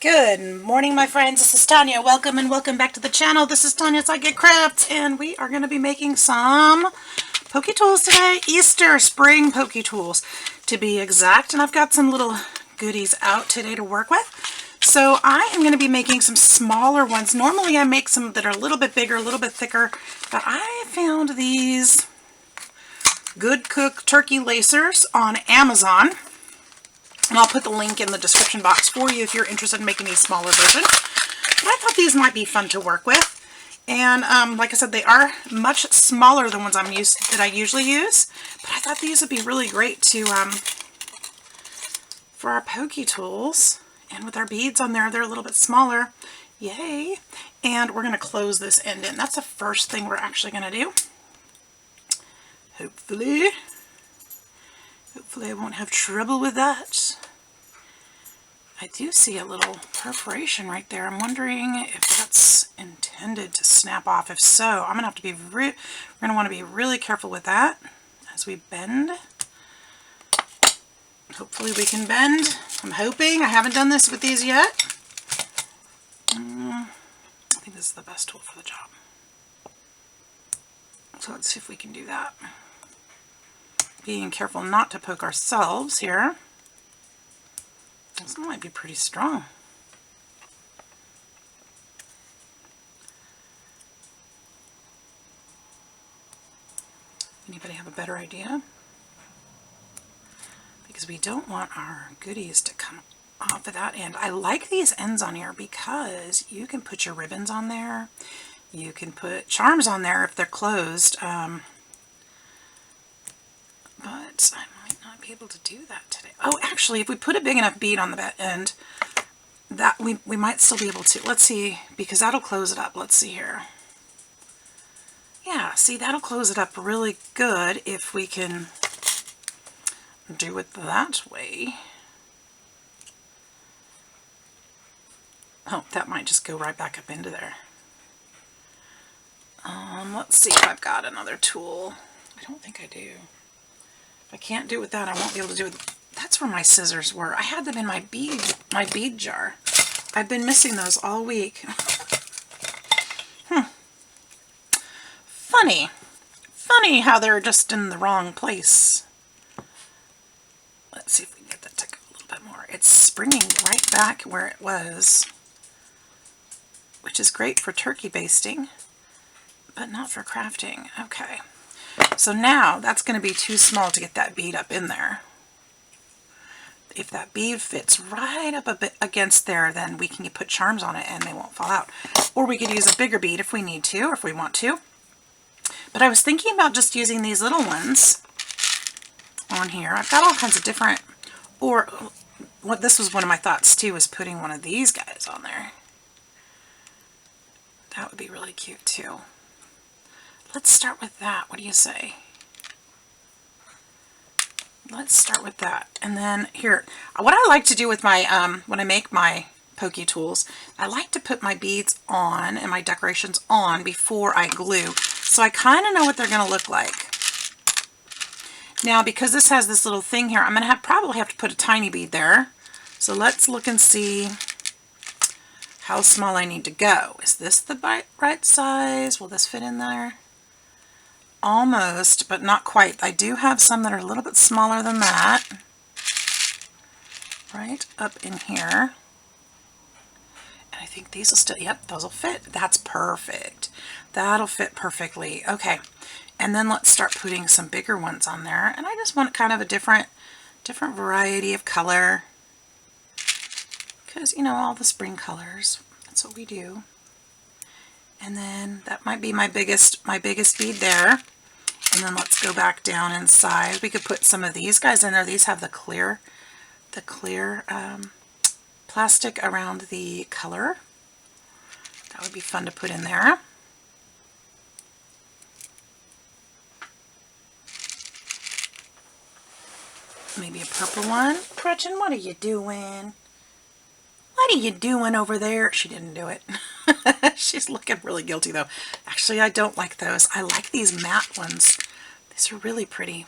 Good morning, my friends. This is Tanya. Welcome and welcome back to the channel. This is Tanya Sidegigcrafts, and we are going to be making some Pokie tools today. Easter spring Pokie tools, to be exact. And I've got some little goodies out today to work with. So I am going to be making some smaller ones. Normally I make some that are a little bit bigger, a little bit thicker, but I found these Good Cook turkey lacers on Amazon. And I'll put the link in the description box for you if you're interested in making a smaller version. But I thought these might be fun to work with. And like I said, they are much smaller than ones that I usually use. But I thought these would be really great to for our Pokie tools. And with our beads on there, they're a little bit smaller. Yay! And we're going to close this end in. That's the first thing we're actually going to do. Hopefully I won't have trouble with that. I do see a little perforation right there. I'm wondering if that's intended to snap off. If so, I'm gonna have to be we're gonna want to be really careful with that as we bend. Hopefully we can bend. I'm hoping. I haven't done this with these yet. I think this is the best tool for the job. So let's see if we can do that. Being careful not to poke ourselves here. This might be pretty strong. Anybody have a better idea? Because we don't want our goodies to come off of that end. I like these ends on here because you can put your ribbons on there. You can put charms on there if they're closed. But I might not be able to do that today. Oh, actually, if we put a big enough bead on the end, that we might still be able to. Let's see, because that'll close it up. Let's see here. Yeah, see, that'll close it up really good if we can do it that way. Oh, that might just go right back up into there. Let's see if I've got another tool. I don't think I do. If I can't do it with that, I won't be able to do it. That's where my scissors were. I had them in my bead jar. I've been missing those all week. Funny. Funny how they're just in the wrong place. Let's see if we can get that to go a little bit more. It's springing right back where it was, which is great for turkey basting, but not for crafting. Okay. So now that's going to be too small to get that bead up in there. If that bead fits right up a bit against there, then we can put charms on it and they won't fall out. Or we could use a bigger bead if we need to, or if we want to. But I was thinking about just using these little ones on here. I've got all kinds of different, or what this was one of my thoughts too, was putting one of these guys on there. That would be really cute too. Let's start with that. What do you say? Let's start with that. And then here, what I like to do with my, when I make my Pokie tools, I like to put my beads on and my decorations on before I glue. So I kind of know what they're going to look like. Now, because this has this little thing here, I'm going to probably have to put a tiny bead there. So let's look and see how small I need to go. Is this the right size? Will this fit in there? Almost, but not quite. I do have some that are a little bit smaller than that. Right up in here. And I think these will still, yep, those will fit. That's perfect. That'll fit perfectly. Okay. And then let's start putting some bigger ones on there. And I just want kind of a different variety of color. Because, you know, all the spring colors. That's what we do. And then that might be my biggest bead there. And then let's go back down inside. We could put some of these guys in there. These have the clear plastic around the color. That would be fun to put in there. Maybe a purple one. Gretchen, what are you doing? What are you doing over there? She didn't do it. She's looking really guilty though. Actually, I don't like those. I like these matte ones. These are really pretty.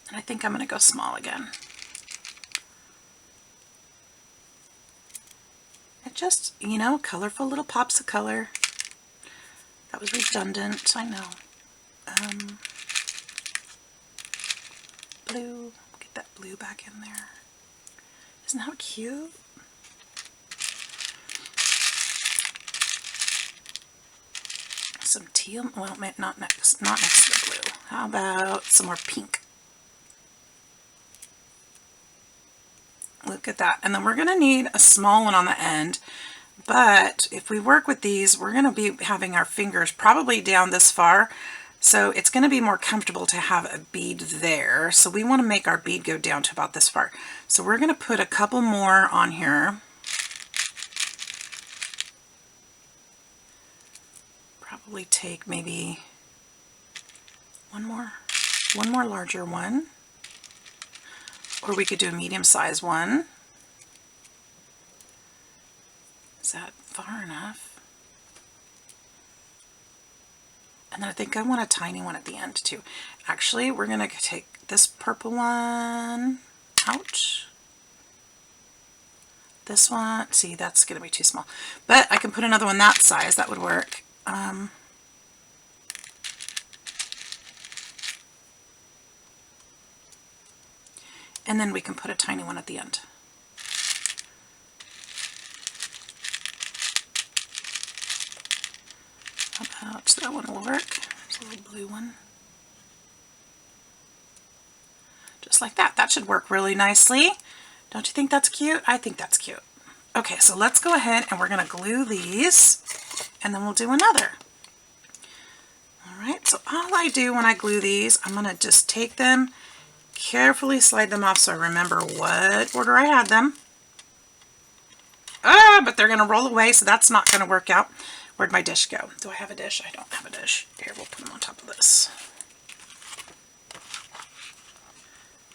And I think I'm going to go small again. just, you know, colorful little pops of color. That was redundant, I know. Blue, get that blue back in there. Isn't that cute? Some teal, well, not next to the blue. How about some more pink? Look at that. And then we're going to need a small one on the end. But if we work with these, we're going to be having our fingers probably down this far. So it's going to be more comfortable to have a bead there. So we want to make our bead go down to about this far. So we're going to put a couple more on here. Probably take maybe one more larger one. Or we could do a medium-sized one. Is that far enough? And then I think I want a tiny one at the end too. Actually, we're going to take this purple one out. This one, see, that's going to be too small. But I can put another one that size, that would work. And then we can put a tiny one at the end. How about, so that one will work. There's a little blue one. Just like that. That should work really nicely. Don't you think that's cute? I think that's cute. Okay, so let's go ahead and we're going to glue these, and then we'll do another. Alright, so all I do when I glue these, I'm going to just take them, carefully slide them off so I remember what order I had them. But they're going to roll away, so that's not going to work out. Where'd my dish go? Do I have a dish? I don't have a dish. Here, we'll put them on top of this.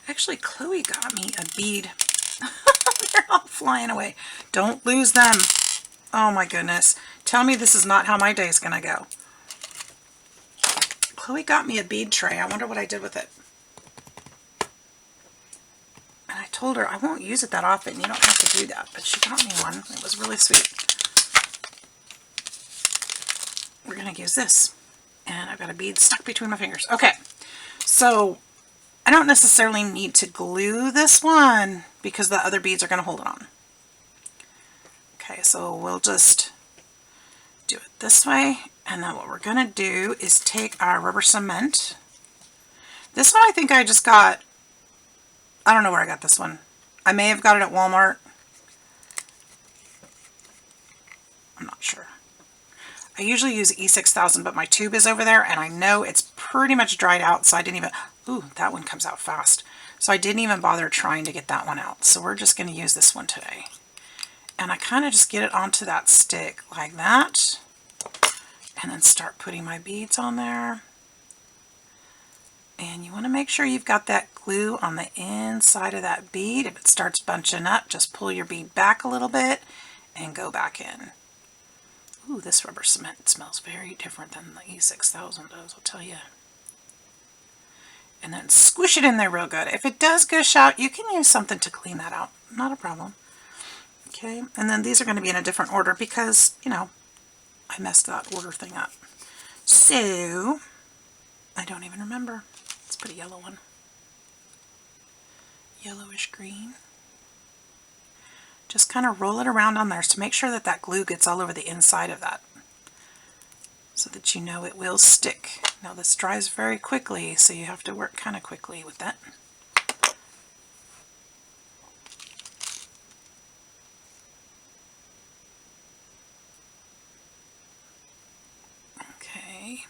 Actually, Chloe got me a bead. They're all flying away. Don't lose them. Oh my goodness. Tell me this is not how my day is going to go. Chloe got me a bead tray. I wonder what I did with it. And I told her I won't use it that often. You don't have to do that. But she got me one. It was really sweet. We're going to use this. And I've got a bead stuck between my fingers. Okay. So I don't necessarily need to glue this one because the other beads are going to hold it on. Okay, so we'll just do it this way. And then what we're going to do is take our rubber cement. This one I think I just got, I don't know where I got this one. I may have got it at Walmart. I'm not sure. I usually use E6000, but my tube is over there, and I know it's pretty much dried out, so I didn't even, ooh, that one comes out fast. So I didn't even bother trying to get that one out. So we're just going to use this one today. And I kind of just get it onto that stick like that, and then start putting my beads on there. And you want to make sure you've got that glue on the inside of that bead. If it starts bunching up, just pull your bead back a little bit and go back in. Ooh, this rubber cement smells very different than the E6000 does, I'll tell you. And then squish it in there real good. If it does gush out, you can use something to clean that out. Not a problem. Okay, and then these are going to be in a different order because, you know, I messed that order thing up. So, I don't even remember. Let's put a yellow one. Yellowish green. Just kind of roll it around on there to make sure that that glue gets all over the inside of that so that you know it will stick. Now this dries very quickly, so you have to work kind of quickly with that. Okay.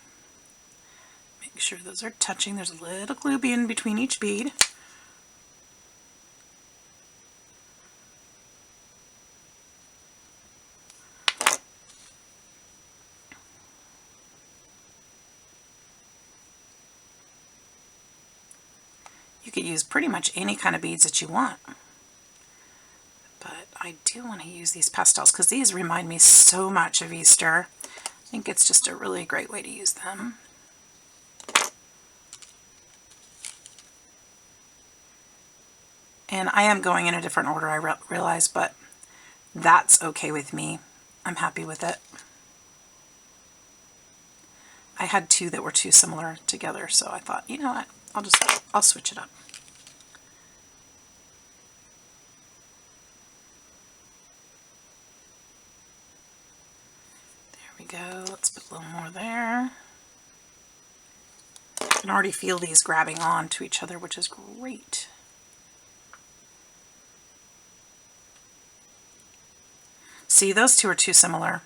Make sure those are touching. There's a little glue in between each bead. You could use pretty much any kind of beads that you want. But I do want to use these pastels because these remind me so much of Easter. I think it's just a really great way to use them. And I am going in a different order, I realize, but That's okay with me. I'm happy with it. I had two that were too similar together, so I thought, you know what, I'll switch it up. There we go. Let's put a little more there. I can already feel these grabbing on to each other, which is great. See, those two are too similar.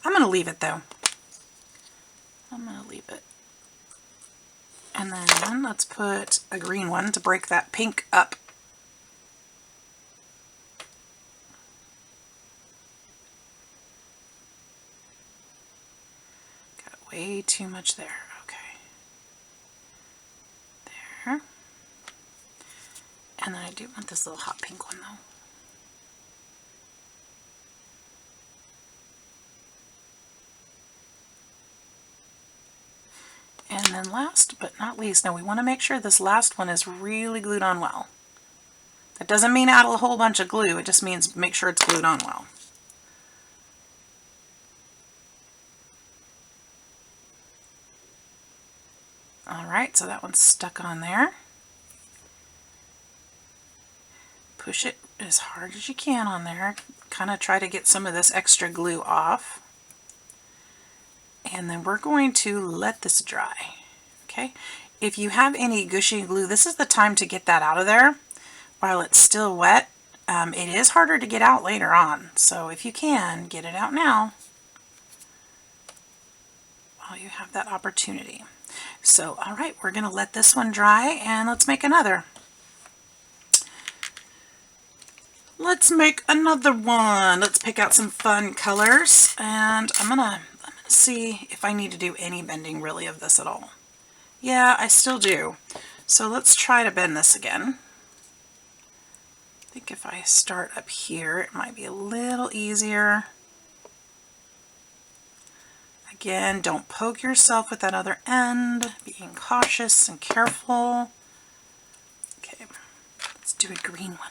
I'm going to leave it though. I'm going to leave it. And then let's put a green one to break that pink up. Got way too much there. Okay. There. And then I do want this little hot pink one though. And then last but not least, now we want to make sure this last one is really glued on well. That doesn't mean add a whole bunch of glue, it just means make sure it's glued on well. Alright, so that one's stuck on there. Push it as hard as you can on there. Kind of try to get some of this extra glue off. And then we're going to let this dry. Okay, if you have any gushy glue, this is the time to get that out of there while it's still wet. It is harder to get out later on, so if you can, get it out now while you have that opportunity. So, alright, we're going to let this one dry and let's make another. Let's make another one. Let's pick out some fun colors, and I'm gonna see if I need to do any bending really of this at all. Yeah, I still do. So let's try to bend this again. I think if I start up here, it might be a little easier. Again, don't poke yourself with that other end, being cautious and careful. Okay, let's do a green one.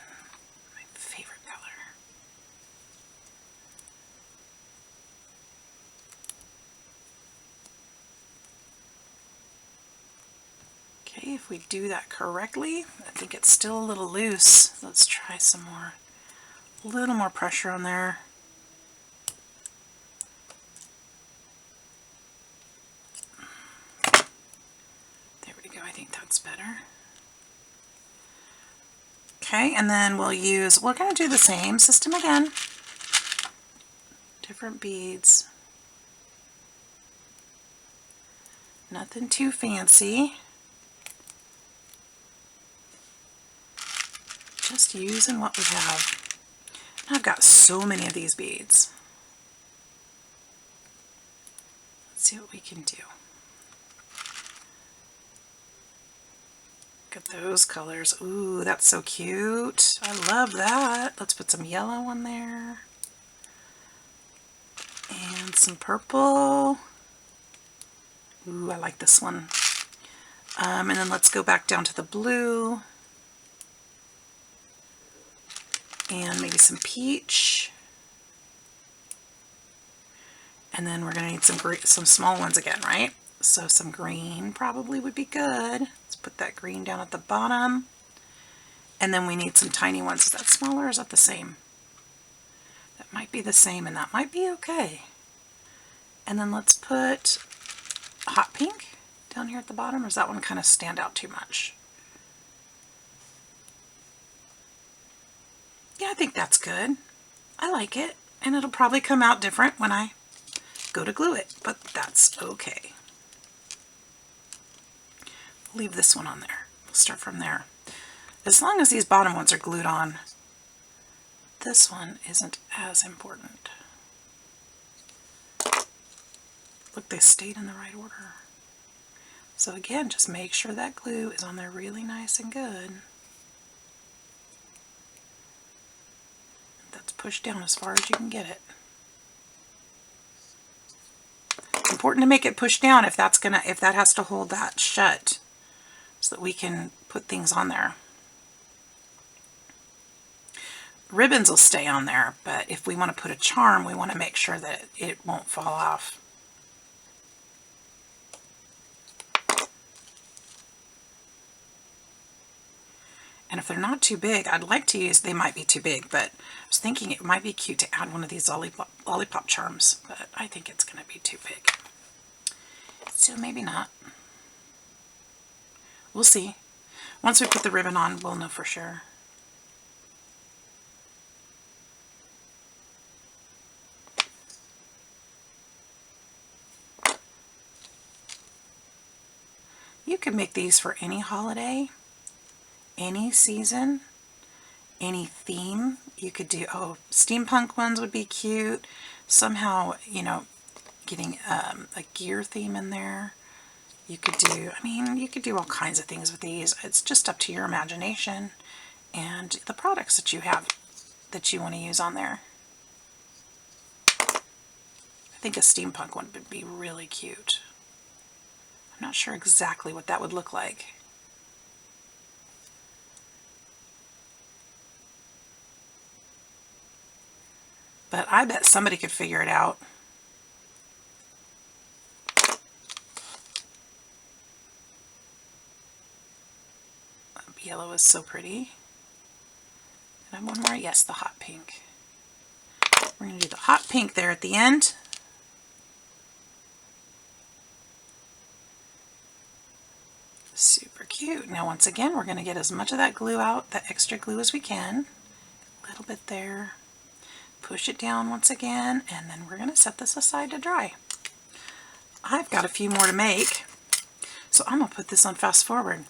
Okay, if we do that correctly, I think it's still a little loose. Let's try some more. A little more pressure on there. There we go, I think that's better. Okay, and then we're going to do the same system again. Different beads. Nothing too fancy. Just using what we have. I've got so many of these beads. Let's see what we can do. Look at those colors. Ooh, that's so cute. I love that. Let's put some yellow on there. And some purple. Ooh, I like this one. And then let's go back down to the blue. And maybe some peach. And then we're going to need some small ones again, right? So some green probably would be good. Let's put that green down at the bottom. And then we need some tiny ones. Is that smaller or is that the same? That might be the same, and that might be okay. And then let's put hot pink down here at the bottom, or does that one kind of stand out too much? Yeah, I think that's good. I like it, and it'll probably come out different when I go to glue it, but that's okay. Leave this one on there. We'll start from there. As long as these bottom ones are glued on, this one isn't as important. Look, they stayed in the right order. So again, just make sure that glue is on there really nice and good. That's pushed down as far as you can get it. It's important to make it push down if that has to hold that shut so that we can put things on there. ribbons will stay on there, but if we want to put a charm, we want to make sure that it won't fall off. And if they're not too big, I'd like to use, they might be too big, but I was thinking it might be cute to add one of these lollipop charms, but I think it's going to be too big. So maybe not. We'll see. Once we put the ribbon on, we'll know for sure. You can make these for any holiday, any season, any theme. You could do, oh, steampunk ones would be cute. Somehow, you know, getting a gear theme in there. You could do, I mean, you could do all kinds of things with these. It's just up to your imagination and the products that you have that you want to use on there. I think a steampunk one would be really cute. I'm not sure exactly what that would look like. But I bet somebody could figure it out. Yellow is so pretty. And I have one more. Yes, the hot pink. We're going to do the hot pink there at the end. Super cute. Now once again, we're going to get as much of that glue out, that extra glue as we can. A little bit there. Push it down once again, and then we're going to set this aside to dry. I've got a few more to make, so I'm going to put this on fast forward.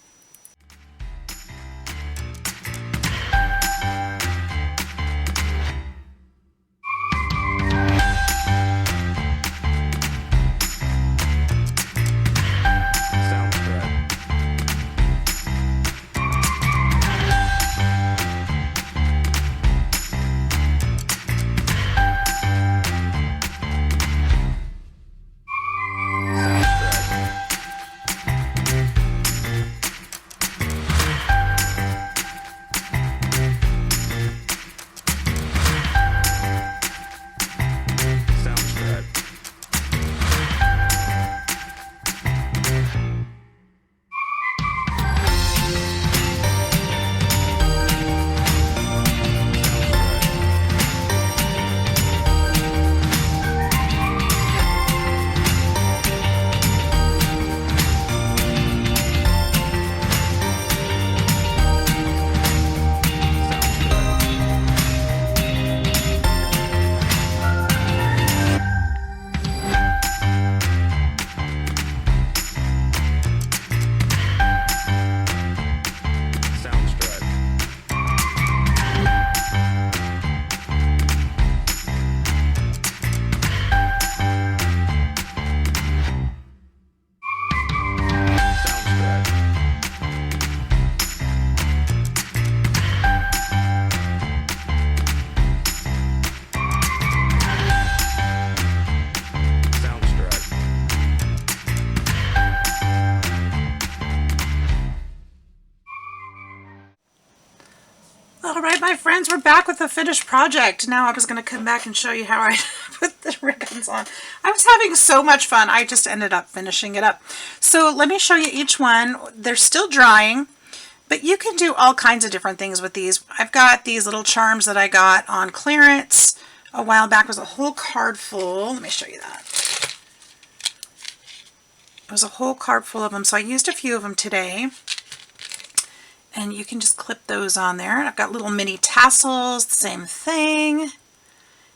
Alright my friends, we're back with the finished project. Now I was going to come back and show you how I put the ribbons on. I was having so much fun, I just ended up finishing it up. So let me show you each one. They're still drying, but you can do all kinds of different things with these. I've got these little charms that I got on clearance a while back. It was a whole card full. Let me show you that. It was a whole card full of them, so I used a few of them today. And you can just clip those on there. I've got little mini tassels, the same thing.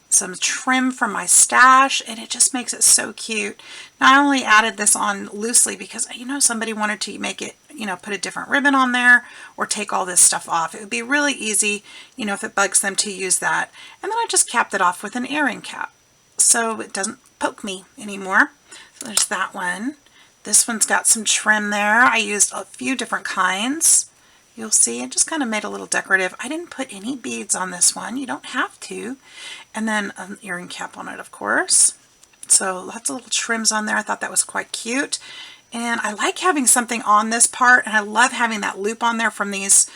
Some trim from my stash, and it just makes it so cute. Now I only added this on loosely because, you know, somebody wanted to make it, you know, put a different ribbon on there or take all this stuff off. It would be really easy, you know, if it bugs them to use that. And then I just capped it off with an earring cap so it doesn't poke me anymore. So there's that one. This one's got some trim there. I used a few different kinds. You'll see it just kind of made a little decorative. I didn't put any beads on this one. You don't have to. And then an earring cap on it, of course. So lots of little trims on there. I thought that was quite cute. And I like having something on this part, and I love having that loop on there from these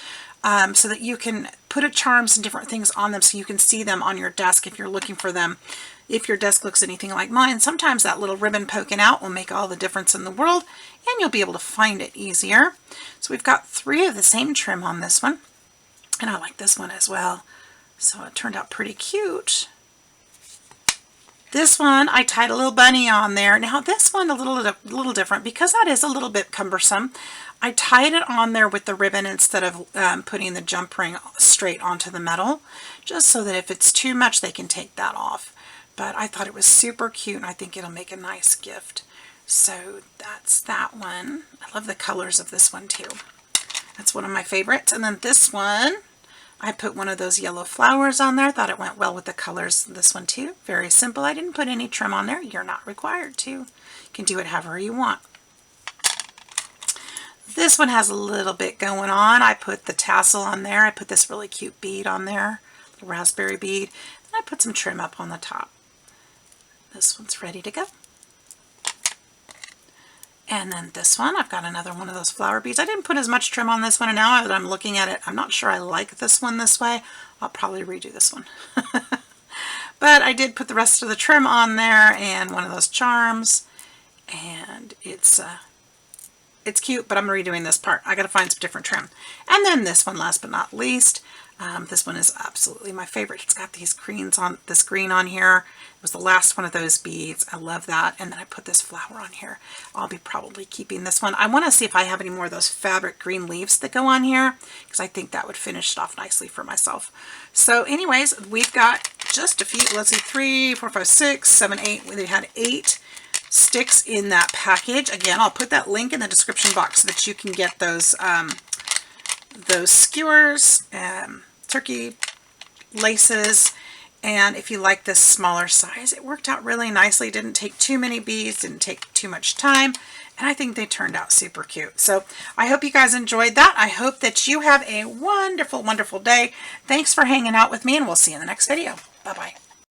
so that you can put charms and different things on them so you can see them on your desk if you're looking for them. If your desk looks anything like mine, sometimes that little ribbon poking out will make all the difference in the world, and you'll be able to find it easier. So we've got 3 of the same trim on this one, and I like this one as well. So it turned out pretty cute. This one, I tied a little bunny on there. Now this one a little different because that is a little bit cumbersome. I tied it on there with the ribbon instead of putting the jump ring straight onto the metal, just so that if it's too much, they can take that off. But I thought it was super cute, and I think it'll make a nice gift. So that's that one. I love the colors of this one too. That's one of my favorites. And then this one, I put one of those yellow flowers on there. Thought it went well with the colors. This one too. Very simple. I didn't put any trim on there. You're not required to. You can do it however you want. This one has a little bit going on. I put the tassel on there. I put this really cute bead on there. The raspberry bead. And I put some trim up on the top. This one's ready to go. And then this one, I've got another one of those flower beads. I didn't put as much trim on this one, and now that I'm looking at it, I'm not sure I like this one this way. I'll probably redo this one. But I did put the rest of the trim on there and one of those charms, and it's cute, but I'm redoing this part. I got to find some different trim. And then this one, last but not least, this one is absolutely my favorite. It's got these greens on, this green on here. It was the last one of those beads. I love that. And then I put this flower on here. I'll be probably keeping this one. I want to see if I have any more of those fabric green leaves that go on here, because I think that would finish it off nicely for myself. So anyways, we've got just a few, let's see, 3, 4, 5, 6, 7, 8. We had 8 sticks in that package. Again, I'll put that link in the description box so that you can get those skewers, turkey laces, and if you like this smaller size, it worked out really nicely. Didn't take too many beads, didn't take too much time, and I think they turned out super cute. So I hope you guys enjoyed that. I hope that you have a wonderful, wonderful day. Thanks for hanging out with me, and we'll see you in the next video. Bye-bye.